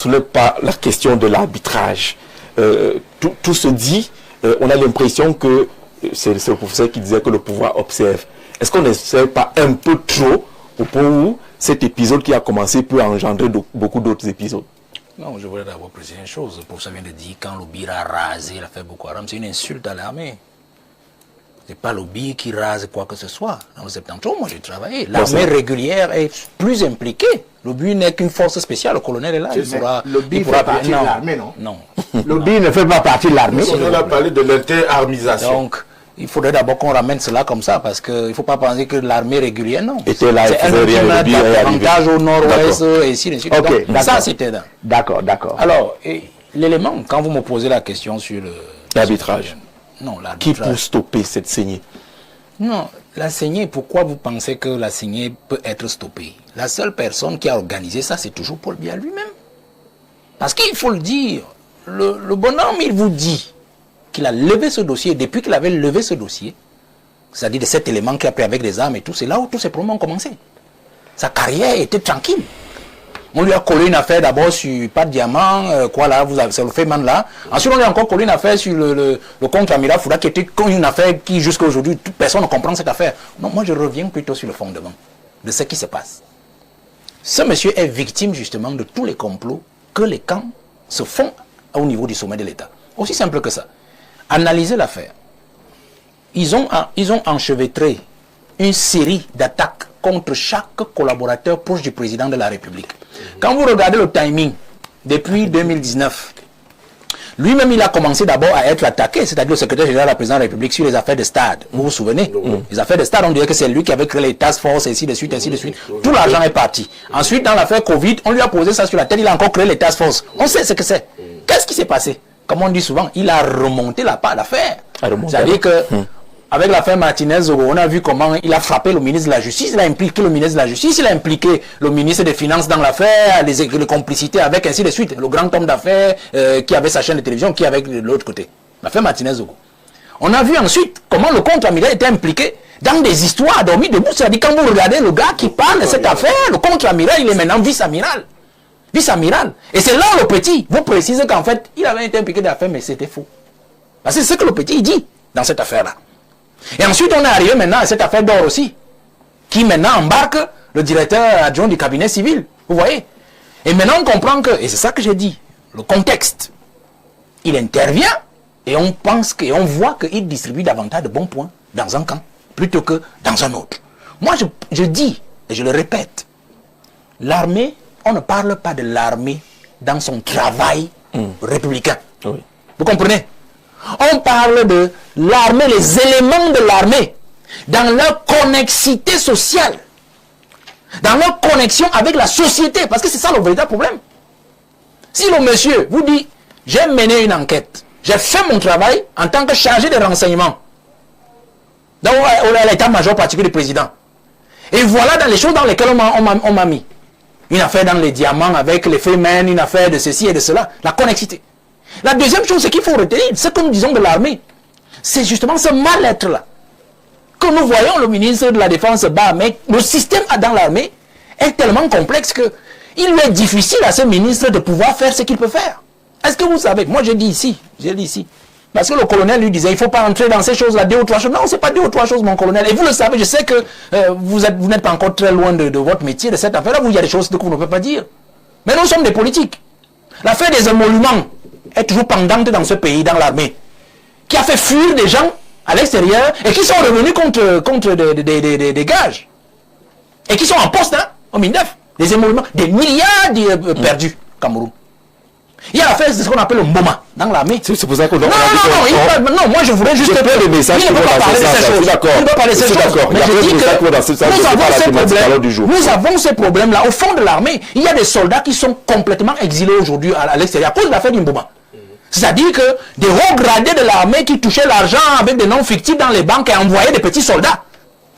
soulève pas la question de l'arbitrage. Tout se dit, on a l'impression que c'est le professeur qui disait que le pouvoir observe. Est-ce qu'on n'essaie pas un peu trop au point où cet épisode qui a commencé peut engendrer beaucoup d'autres épisodes? Non, je voudrais d'abord préciser une chose. Le professeur vient de dire quand l'Obi a rasé l'affaire Boko Haram, c'est une insulte à l'armée. Ce n'est pas l'Obi qui rase quoi que ce soit. Dans le septentrion, moi j'ai travaillé. L'armée régulière est plus impliquée. L'Obi n'est qu'une force spéciale. Le colonel est là. L'Obi fait partie de l'armée, non? Non. L'Obi ne fait pas partie de l'armée. On a parlé de l'interarmisation. Donc, il faudrait d'abord qu'on ramène cela comme ça, parce qu'il ne faut pas penser que l'armée régulière, non. C'est un avantage au nord-ouest, et ainsi de suite. Okay, donc, ça, c'était là. D'accord, d'accord. Alors, l'élément, quand vous me posez la question sur l'arbitrage, non, l'arbitrage. Qui peut stopper cette saignée? Non, la saignée, pourquoi vous pensez que la saignée peut être stoppée? La seule personne qui a organisé ça, c'est toujours Paul Biya lui-même. Parce qu'il faut le dire, le bonhomme, il vous dit qu'il a levé ce dossier, depuis qu'il avait levé ce dossier, c'est-à-dire de cet élément qu'il a pris avec des armes et tout, c'est là où tous ces problèmes ont commencé. Sa carrière était tranquille. On lui a collé une affaire d'abord sur pas de diamant, c'est le Feynman là. Ensuite, on lui a encore collé une affaire sur le contre-amiral Fouda, qui était une affaire qui, jusqu'à aujourd'hui, toute personne ne comprend cette affaire. Non, moi je reviens plutôt sur le fondement de ce qui se passe. Ce monsieur est victime justement de tous les complots que les camps se font au niveau du sommet de l'État. Aussi simple que ça. Analysez l'affaire. Ils ont enchevêtré une série d'attaques contre chaque collaborateur proche du président de la République. Quand vous regardez le timing, depuis 2019, lui-même il a commencé d'abord à être attaqué, c'est-à-dire le secrétaire général de la présidence de la République sur les affaires de stade. Vous vous souvenez? Les affaires de stade, on dirait que c'est lui qui avait créé les task force, ainsi de suite, ainsi de suite. Tout l'argent est parti. Ensuite, dans l'affaire Covid, on lui a posé ça sur la tête, il a encore créé les task force. On sait ce que c'est. Qu'est-ce qui s'est passé? Comme on dit souvent, il a remonté l'affaire. C'est-à-dire que, avec l'affaire Martinez, on a vu comment il a frappé le ministre de la Justice, il a impliqué le ministre de la Justice, il a impliqué le ministre des Finances dans l'affaire, les complicités avec ainsi de suite, le grand homme d'affaires qui avait sa chaîne de télévision, qui avait de l'autre côté. L'affaire Martinez. On a vu ensuite comment le contre-amiral était impliqué dans des histoires dormies debout. C'est-à-dire quand vous regardez le gars qui parle de cette affaire, le contre-amiral, il est maintenant vice-amiral. Vice-amiral. Et c'est là le petit vous précise qu'en fait, il avait été impliqué dans l'affaire, mais c'était faux. Parce que c'est ce que le petit dit dans cette affaire-là. Et ensuite, on est arrivé maintenant à cette affaire d'or aussi, qui maintenant embarque le directeur adjoint du cabinet civil. Vous voyez? Et maintenant, on comprend que, et c'est ça que j'ai dit, le contexte, il intervient, et on pense et on voit qu'il distribue davantage de bons points dans un camp, plutôt que dans un autre. Moi, je dis, et je le répète, l'armée, on ne parle pas de l'armée dans son travail républicain. Oui. Vous comprenez? On parle de l'armée, les éléments de l'armée, dans leur connexité sociale, dans leur connexion avec la société, parce que c'est ça le véritable problème. Si le monsieur vous dit, j'ai mené une enquête, j'ai fait mon travail en tant que chargé de renseignement, dans l'état-major particulier du président, et voilà dans les choses dans lesquelles on m'a mis, une affaire dans les diamants avec les Feynman, une affaire de ceci et de cela, la connexité. La deuxième chose, c'est qu'il faut retenir, ce que nous disons de l'armée, c'est justement ce mal-être-là. Que nous voyons le ministre de la Défense bas, mais le système dans l'armée est tellement complexe que il lui est difficile à ce ministre de pouvoir faire ce qu'il peut faire. Est-ce que vous savez, moi j'ai dit ici, parce que le colonel lui disait, il ne faut pas entrer dans ces choses-là, 2 ou 3 choses. Non, ce n'est pas 2 ou 3 choses, mon colonel. Et vous le savez, je sais que vous n'êtes pas encore très loin de votre métier, de cette affaire-là, il y a des choses que vous ne pouvez pas dire. Mais nous sommes des politiques. L'affaire des émoluments est toujours pendante dans ce pays, dans l'armée, qui a fait fuir des gens à l'extérieur et qui sont revenus contre des gages. Et qui sont en poste, hein, au MINDEF. Des émoluments, des milliards perdus, Cameroun. Il y a l'affaire de ce qu'on appelle le MOMA dans l'armée. C'est pour ça qu'on non, moi je voudrais juste... le message il ne peut pas parler de ces choses. Il ne peut pas parler de ces choses. Mais je dis que nous avons ces problèmes-là. Au fond de l'armée, il y a des soldats qui sont complètement exilés aujourd'hui à l'extérieur à cause de l'affaire du MOMA. C'est-à-dire que des hauts gradés de l'armée qui touchaient l'argent avec des noms fictifs dans les banques et envoyaient des petits soldats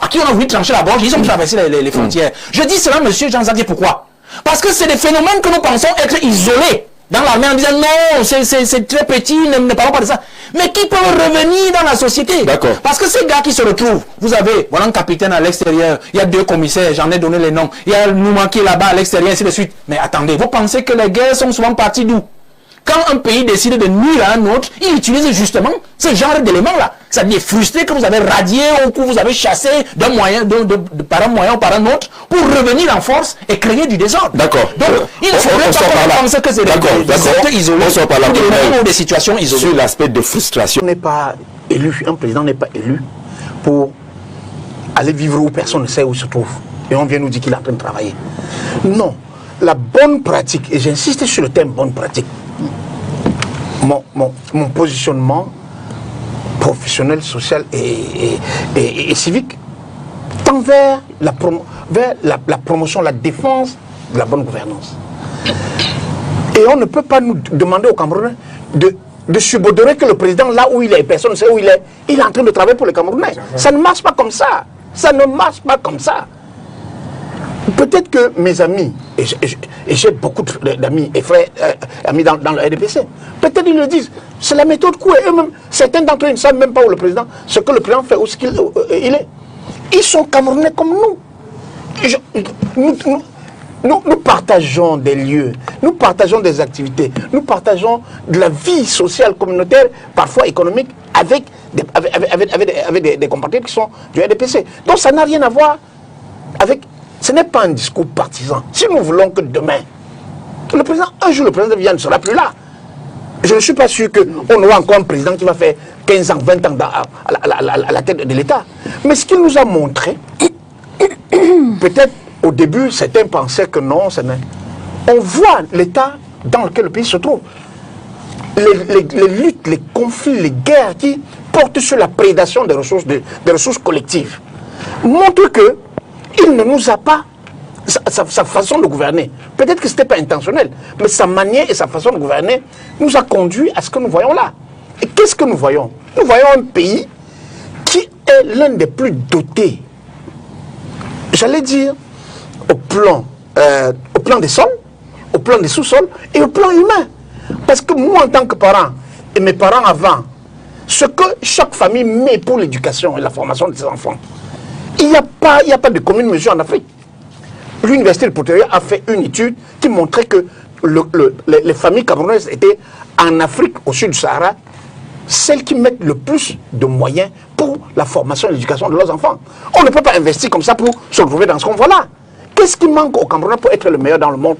à qui on a voulu trancher la gorge, ils ont traversé les frontières. Je dis cela, monsieur Jean-Jacques, pourquoi? Parce que c'est des phénomènes que nous pensons être isolés dans l'armée en disant non, c'est très petit, ne parlons pas de ça. Mais qui peuvent revenir dans la société. D'accord. Parce que ces gars qui se retrouvent, vous avez, voilà un capitaine à l'extérieur, il y a 2 commissaires, j'en ai donné les noms, il y a Nouma qui est là-bas à l'extérieur, ainsi de suite. Mais attendez, vous pensez que les guerres sont souvent parties d'où? Quand un pays décide de nuire à un autre, il utilise justement ce genre d'éléments-là. C'est-à-dire frustré que vous avez radié ou que vous avez chassé d'un moyen, par un moyen ou par un autre, pour revenir en force et créer du désordre. D'accord. Donc, il ne faudrait pas penser que c'est des actes isolés ou des situations isolées. Sur l'aspect de frustration. On n'est pas élu, un président n'est pas élu pour aller vivre où personne ne sait où il se trouve. Et on vient nous dire qu'il est en train de travailler. Non. La bonne pratique, et j'insiste sur le terme bonne pratique, mon positionnement professionnel, social et civique tend vers la promotion, la défense de la bonne gouvernance. Et on ne peut pas nous demander au Camerounais de subodérer que le président, là où il est, personne ne sait où il est en train de travailler pour les Camerounais. Ça ne marche pas comme ça. Ça ne marche pas comme ça. Peut-être que mes amis, et j'ai beaucoup d'amis et frères, amis dans le RDPC, peut-être ils le disent, c'est la méthode Koué. Eux-mêmes, certains d'entre eux ne savent même pas où le président, ce que le président fait, où il est. Ils sont Camerounais comme nous. Nous partageons des lieux, nous partageons des activités, nous partageons de la vie sociale, communautaire, parfois économique, avec des compatriotes qui sont du RDPC. Donc ça n'a rien à voir avec... Ce n'est pas un discours partisan. Si nous voulons que demain, un jour le président ne sera plus là. Je ne suis pas sûr qu'on aura encore un président qui va faire 15 ans, 20 ans à la tête de l'État. Mais ce qu'il nous a montré, peut-être au début, certains pensaient que non, on voit l'état dans lequel le pays se trouve. Les luttes, les conflits, les guerres qui portent sur la prédation des ressources collectives montrent que il ne nous a pas, sa façon de gouverner, peut-être que ce n'était pas intentionnel, mais sa manière et sa façon de gouverner nous a conduit à ce que nous voyons là. Et qu'est-ce que nous voyons? Nous voyons un pays qui est l'un des plus dotés, j'allais dire, au plan des sols, au plan des sous-sols et au plan humain. Parce que moi, en tant que parent, et mes parents avant, ce que chaque famille met pour l'éducation et la formation de ses enfants, il n'y a pas de commune mesure en Afrique. L'Université de Pretoria a fait une étude qui montrait que les familles camerounaises étaient en Afrique, au sud du Sahara, celles qui mettent le plus de moyens pour la formation et l'éducation de leurs enfants. On ne peut pas investir comme ça pour se retrouver dans ce qu'on voit là. Qu'est-ce qui manque au Cameroun pour être le meilleur dans le monde?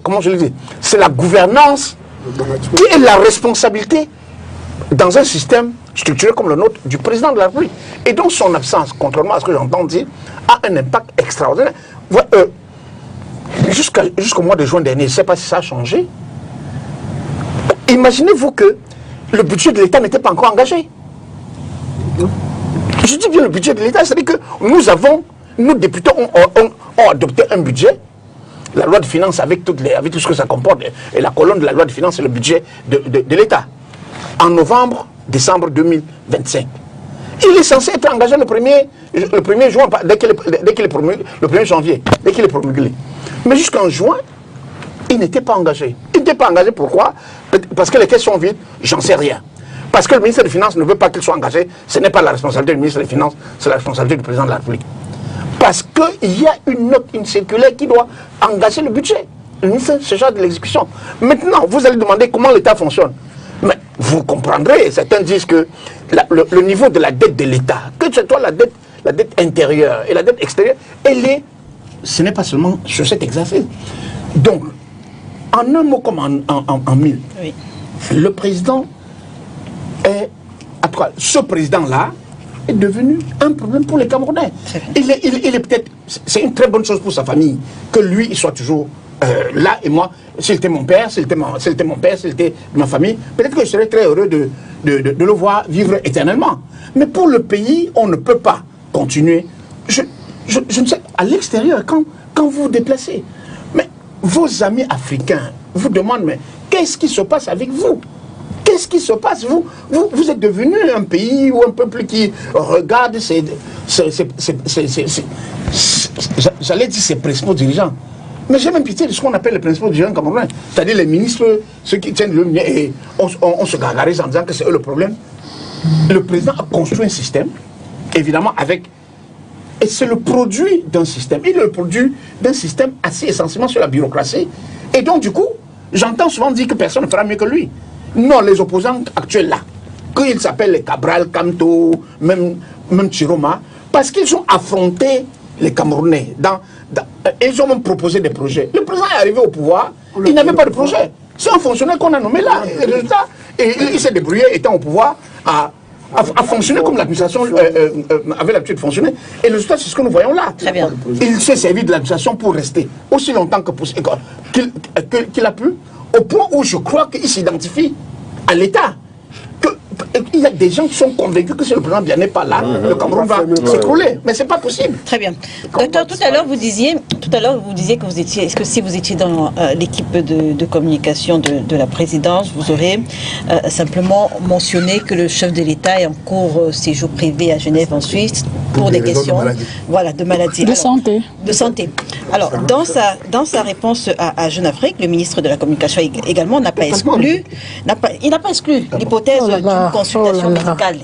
Comment je le dis? C'est la gouvernance qui est la responsabilité dans un système structuré comme le nôtre du président de la République. Et donc son absence, contrairement à ce que j'entends dire, a un impact extraordinaire. Jusqu'au mois de juin dernier, je ne sais pas si ça a changé. Imaginez-vous que le budget de l'État n'était pas encore engagé. Je dis bien le budget de l'État, c'est-à-dire que nous députés ont adopté un budget, la loi de finances avec tout ce que ça comporte, et la colonne de la loi de finances, c'est le budget de l'État. En décembre 2025. Il est censé être engagé le 1er juin, dès qu'il est promulgué, le 1er janvier, dès qu'il est promulgué. Mais jusqu'en juin, il n'était pas engagé. Il n'était pas engagé, pourquoi? Parce que les caisses sont vides, j'en sais rien. Parce que le ministre des Finances ne veut pas qu'il soit engagé, ce n'est pas la responsabilité du ministre des Finances, c'est la responsabilité du président de la République. Parce qu'il y a une circulaire qui doit engager le budget. Le ministre se charge de l'exécution. Maintenant, vous allez demander comment l'État fonctionne. Mais vous comprendrez, certains disent que le niveau de la dette de l'État, que ce soit la dette intérieure et la dette extérieure, ce n'est pas seulement sur cet exercice. Donc, en un mot comme en mille, oui. Le président ce président-là est devenu un problème pour les Camerounais. Il est peut-être, c'est une très bonne chose pour sa famille, que lui, il soit toujours là, et moi, s'il était mon père, s'il était ma famille, peut-être que je serais très heureux de le voir vivre éternellement. Mais pour le pays, on ne peut pas continuer. Je ne sais, à l'extérieur, quand vous vous déplacez, mais vos amis africains vous demandent, mais qu'est-ce qui se passe avec vous? Qu'est-ce qui se passe? Vous êtes devenu un pays ou un peuple qui regarde j'allais dire ses principaux dirigeants Mais j'ai même pitié de ce qu'on appelle les principaux dirigeants camerounais. C'est-à-dire les ministres, ceux qui tiennent le milieu, et on se gargarise en disant que c'est eux le problème. Le président a construit un système, évidemment avec... Et c'est le produit d'un système. Il est le produit d'un système assis essentiellement sur la bureaucratie. Et donc, du coup, j'entends souvent dire que personne ne fera mieux que lui. Non, les opposants actuels là, qu'ils s'appellent les Cabral, Kamto, même Chiroma, parce qu'ils ont affronté les Camerounais. Ils ont même proposé des projets. Le président est arrivé au pouvoir, il n'avait pas de projet. C'est un fonctionnaire qu'on a nommé là. Et le résultat, il s'est débrouillé, étant au pouvoir, à fonctionner comme l'administration avait l'habitude de fonctionner. Et le résultat, c'est ce que nous voyons là. Très bien. Il s'est servi de l'administration pour rester aussi longtemps que possible, qu'il a pu, au point où je crois qu'il s'identifie à l'État. Il y a des gens qui sont convaincus que si le président n'est pas là, le Cameroun va s'écrouler. Mais c'est pas possible. Très bien. Docteur, tout à l'heure vous disiez que vous étiez, est-ce que si vous étiez dans l'équipe de communication de la présidence, vous aurez simplement mentionné que le chef de l'État est en cours séjour privé à Genève en Suisse pour des questions de maladie. De santé. De santé. Alors, dans sa réponse à Jeune Afrique, le ministre de la Communication également n'a pas exclu l'hypothèse d'une consultation médicale.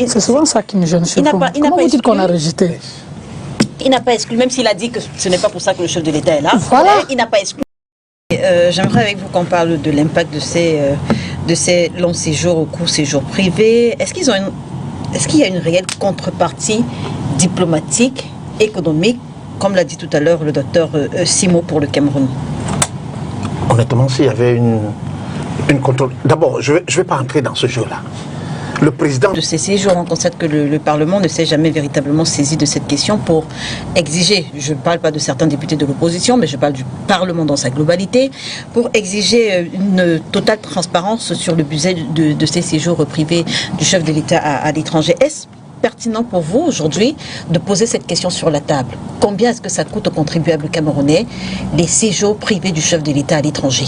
C'est souvent ça qui me gêne chez vous. Comment vous dites qu'on a rejeté? Il n'a pas exclu, même s'il a dit que ce n'est pas pour ça que le chef de l'État est là. Voilà. Il n'a pas exclu. J'aimerais avec vous qu'on parle de l'impact de ces longs séjours ou courts séjours privés. Est-ce qu'il y a une réelle contrepartie diplomatique, économique, comme l'a dit tout à l'heure le docteur Simo pour le Cameroun? Honnêtement, s'il y avait une contrôle... D'abord, je ne vais pas entrer dans ce jeu-là. Le président... De ces séjours, on constate que le Parlement ne s'est jamais véritablement saisi de cette question pour exiger, je ne parle pas de certains députés de l'opposition, mais je parle du Parlement dans sa globalité, pour exiger une totale transparence sur le budget de ces séjours privés du chef de l'État à l'étranger. Est-ce pertinent pour vous aujourd'hui de poser cette question sur la table? Combien est-ce que ça coûte aux contribuables camerounais les séjours privés du chef de l'État à l'étranger?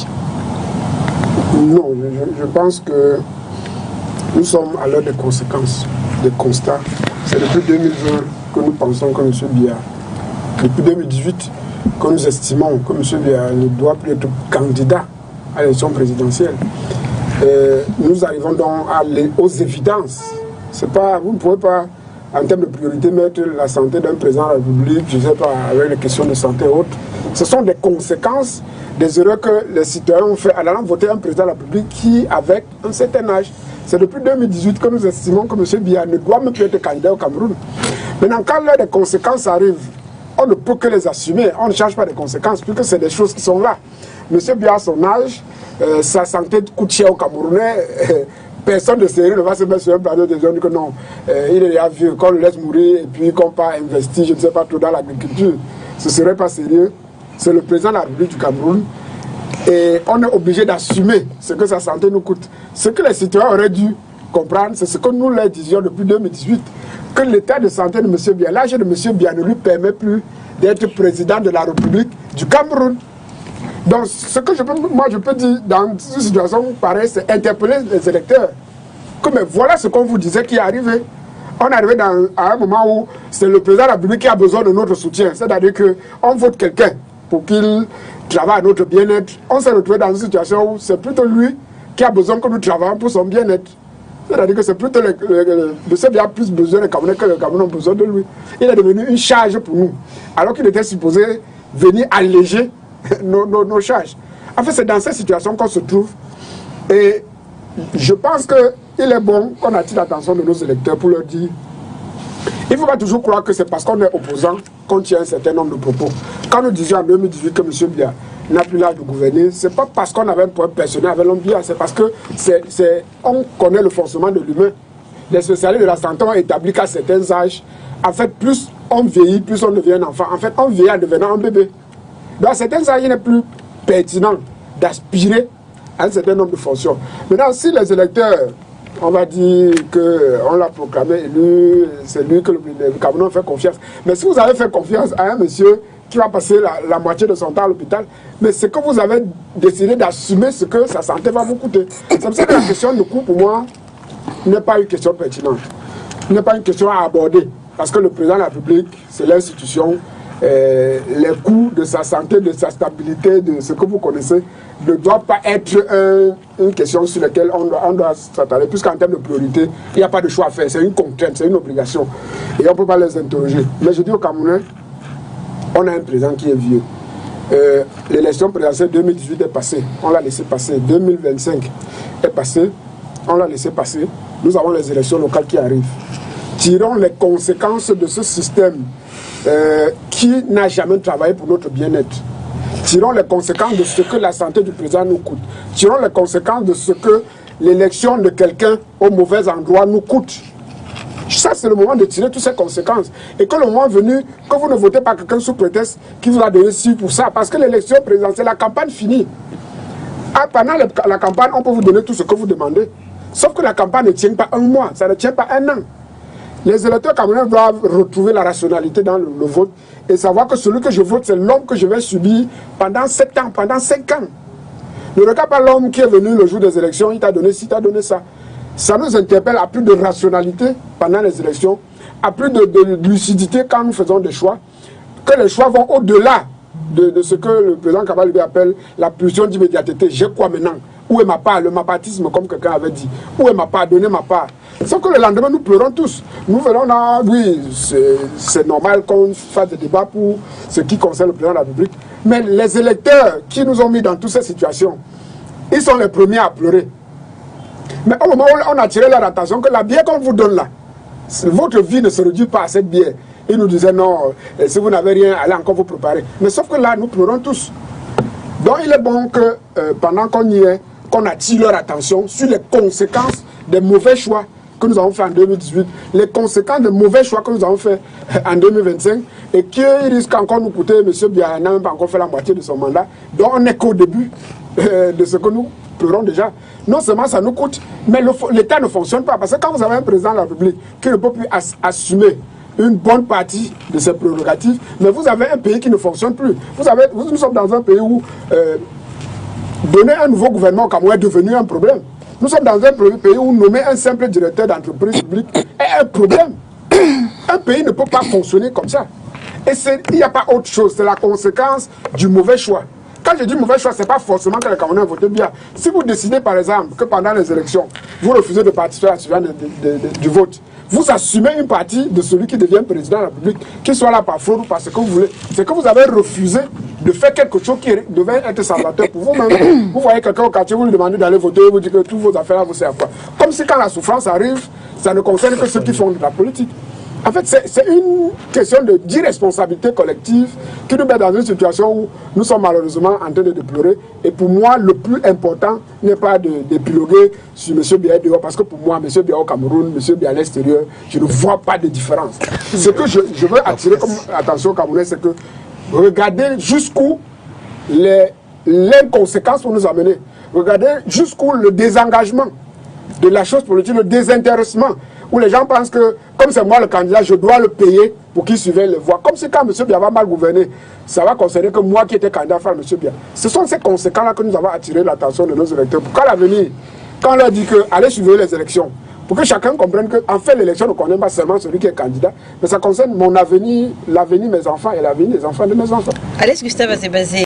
Non, je pense que nous sommes à l'heure des conséquences, des constats. C'est depuis 2020 que nous pensons que M. Biya, depuis 2018, que nous estimons que M. Biya ne doit plus être candidat à l'élection présidentielle. Nous arrivons donc aux évidences. Vous ne pouvez pas, en termes de priorité, mettre la santé d'un président de la République, je ne sais pas, avec les questions de santé et autres. Ce sont des conséquences des erreurs que les citoyens ont fait en allant voter un président de la République qui, avec un certain âge, c'est depuis 2018 que nous estimons que M. Biya ne doit même plus être candidat au Cameroun. Maintenant, quand l'heure des conséquences arrive, on ne peut que les assumer. On ne change pas les conséquences, puisque c'est des choses qui sont là. M. Biya a son âge, sa santé coûte cher au Camerounais. Personne de sérieux ne va se mettre sur un plateau de gens que non, il est déjà vieux, qu'on le laisse mourir et puis qu'on pas investir, je ne sais pas trop, dans l'agriculture. Ce ne serait pas sérieux. C'est le président de la République du Cameroun. Et on est obligé d'assumer ce que sa santé nous coûte. Ce que les citoyens auraient dû comprendre, c'est ce que nous leur disions depuis 2018, que l'état de santé de M. Biya, l'âge de M. Biya ne lui permet plus d'être président de la République du Cameroun. Donc, ce que je peux dire dans une situation pareille, c'est interpeller les électeurs. Que mais voilà ce qu'on vous disait qui est arrivé. On est arrivé à un moment où c'est le président de la République qui a besoin de notre soutien. C'est-à-dire qu'on vote quelqu'un pour qu'il travaille à notre bien-être. On s'est retrouvé dans une situation où c'est plutôt lui qui a besoin que nous travaillions pour son bien-être. C'est-à-dire que c'est plutôt le Biya a plus besoin des Camerounais que les Camerounais ont besoin de lui. Il est devenu une charge pour nous. Alors qu'il était supposé venir alléger nos charges. En fait, c'est dans cette situation qu'on se trouve. Et je pense qu'il est bon qu'on attire l'attention de nos électeurs pour leur dire il ne faut pas toujours croire que c'est parce qu'on est opposant qu'on tient un certain nombre de propos. Quand nous disions en 2018 que M. Biya n'a plus l'âge de gouverner, ce n'est pas parce qu'on avait un problème personnel avec l'homme Biya, c'est parce que on connaît le fonctionnement de l'humain. Les spécialistes de la santé ont établi qu'à certains âges, en fait, plus on vieillit, plus on devient un enfant. En fait, on vieillit en devenant un bébé. Dans certains âges, il n'est plus pertinent d'aspirer à un certain nombre de fonctions. Maintenant, si les électeurs, on va dire qu'on l'a proclamé élu, c'est lui que le Cameroun fait confiance. Mais si vous avez fait confiance à un monsieur qui va passer la moitié de son temps à l'hôpital, mais c'est que vous avez décidé d'assumer ce que sa santé va vous coûter. C'est pour ça que la question de coût, pour moi, n'est pas une question pertinente. N'est pas une question à aborder. Parce que le président de la République, c'est l'institution. les coûts de sa santé, de sa stabilité, de ce que vous connaissez, ne doit pas être une question sur laquelle on doit s'attarder, puisqu'en termes de priorité, il n'y a pas de choix à faire, c'est une contrainte, c'est une obligation. Et on ne peut pas les interroger. Mais je dis aux Camerounais, on a un président qui est vieux. L'élection présidentielle 2018 est passée, on l'a laissé passer. 2025 est passée, on l'a laissé passer. Nous avons les élections locales qui arrivent. Tirons les conséquences de ce système qui n'a jamais travaillé pour notre bien-être. Tirons les conséquences de ce que la santé du président nous coûte. Tirons les conséquences de ce que l'élection de quelqu'un au mauvais endroit nous coûte. Ça, c'est le moment de tirer toutes ces conséquences. Et que le moment venu, que vous ne votez pas quelqu'un sous prétexte qui vous a donné 6 pour ça. Parce que l'élection présidentielle, la campagne finit. Pendant la campagne, on peut vous donner tout ce que vous demandez. Sauf que la campagne ne tient pas un mois, ça ne tient pas un an. Les électeurs camerounais doivent retrouver la rationalité dans le vote et savoir que celui que je vote, c'est l'homme que je vais subir pendant 7 ans, pendant 5 ans. Ne regarde pas l'homme qui est venu le jour des élections, il t'a donné ci, il t'a donné ça. Ça nous interpelle à plus de rationalité pendant les élections, à plus de lucidité quand nous faisons des choix, que les choix vont au-delà de ce que le président Kabal appelle la pulsion d'immédiateté. J'ai quoi maintenant? Où est ma part? Le mapatisme, comme quelqu'un avait dit. Où est ma part? Donnez ma part. Sauf que le lendemain, nous pleurons tous. Nous venons là, oui, c'est normal qu'on fasse des débats pour ce qui concerne le président de la République. Mais les électeurs qui nous ont mis dans toutes ces situations, ils sont les premiers à pleurer. Mais au moment où on a tiré leur attention que la bière qu'on vous donne là, votre vie ne se réduit pas à cette bière. Ils nous disaient non, si vous n'avez rien, allez encore vous préparer. Mais sauf que là, nous pleurons tous. Donc il est bon que pendant qu'on y est, qu'on attire leur attention sur les conséquences des mauvais choix que nous avons fait en 2018, les conséquences des mauvais choix que nous avons fait en 2025, et qui risquent encore de nous coûter, M. Biya n'a même pas encore fait la moitié de son mandat. Donc on n'est qu'au début de ce que nous pleurons déjà. Non seulement ça nous coûte, mais l'État ne fonctionne pas. Parce que quand vous avez un président de la République qui ne peut plus assumer une bonne partie de ses prérogatives, mais vous avez un pays qui ne fonctionne plus. Nous sommes dans un pays où donner un nouveau gouvernement au Cameroun est devenu un problème. Nous sommes dans un pays où nommer un simple directeur d'entreprise publique est un problème. Un pays ne peut pas fonctionner comme ça. Et il n'y a pas autre chose, c'est la conséquence du mauvais choix. Quand je dis mauvais choix, ce n'est pas forcément que les Camerounais votent bien. Si vous décidez par exemple que pendant les élections, vous refusez de participer à la suivante du vote, vous assumez une partie de celui qui devient président de la République, qu'il soit là par fraude ou par ce que vous voulez. C'est que vous avez refusé de faire quelque chose qui devait être salvateur pour vous-même. Vous voyez quelqu'un au quartier, vous lui demandez d'aller voter, vous dites que toutes vos affaires là vous servent à quoi. Comme si quand la souffrance arrive, ça ne concerne que ceux qui font de la politique. En fait, c'est une question d'irresponsabilité collective qui nous met dans une situation où nous sommes malheureusement en train de pleurer. Et pour moi, le plus important n'est pas d'épiloguer sur M. Biya dehors, parce que pour moi, M. Biya au Cameroun, M. Biya à l'extérieur, je ne vois pas de différence. Ce que je veux attirer comme attention aux Camerounais, c'est que regardez jusqu'où l'inconséquence pour nous amener. Regardez jusqu'où le désengagement de la chose politique, le désintéressement, où les gens pensent que, comme c'est moi le candidat, je dois le payer pour qu'il surveille les voix. Comme si quand M. Biya va mal gouverner, ça va concerner que moi qui étais candidat faire M. Biya. Ce sont ces conséquences-là que nous avons attiré l'attention de nos électeurs. Pour qu'à l'avenir, quand on leur dit que allez surveiller les élections, pour que chacun comprenne qu'en fait l'élection ne concerne pas seulement celui qui est candidat, mais ça concerne mon avenir, l'avenir de mes enfants et l'avenir des enfants de mes enfants. Alex Gustave Azebazé.